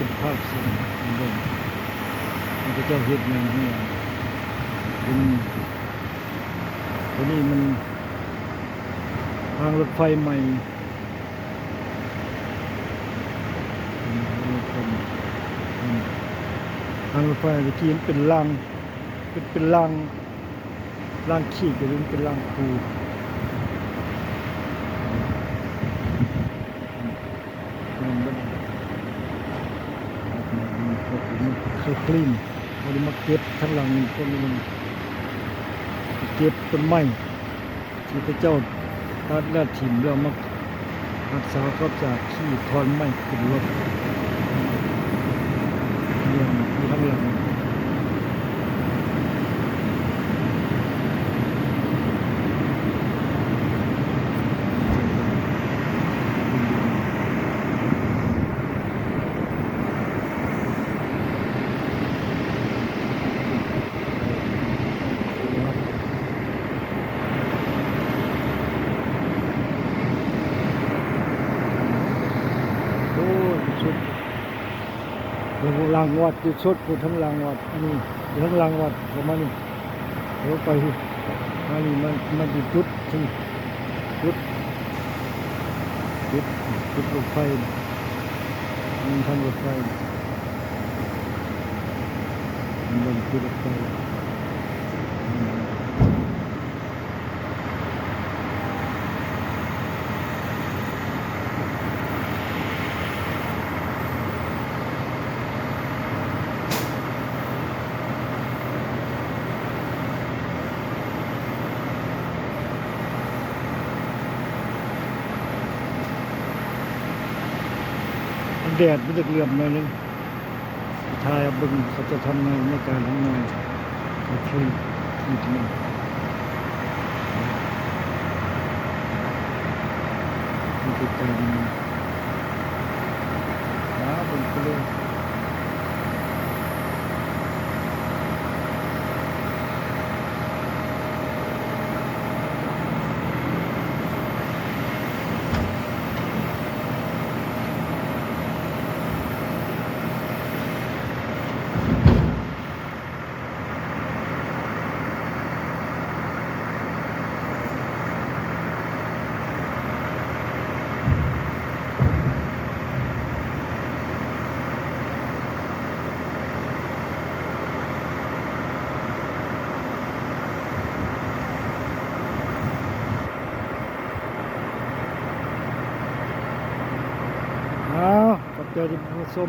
เป็นภาพสวยเด่นมันก็เจ้าเฮ็ดอย่างนี้ตัวนี้มันทางรถไฟใหม่ทางรถไฟตะกี้มันเป็นรางเป็นรางขีดหรือเป็นรางคูเขาคลีนเขาได้มาเก็บทั้งหลังนี้ก็มีเก็บต้นไม้ที่พระเจ้าตัดและถิ่มแล้วมารักษาก็จากขี้ทอนไม้ขึ้นรถเนี่ยที่ข้างหลังชุดรางวัดจุดชุดผู้ทั้งรางวัดนี่ทั้งรางวัดประมาณนี้เราไปมานี่มันจุดที่จุดรถไฟมันทำรถไฟมันจุดรถไฟแดดมันจะเหลื่อมหน่อยนึงทายบึงเขาจะทำงานในการทำงานเขาช่วยนิดนึงนี่คือการบึงไปเลยขอบใจที่มาชม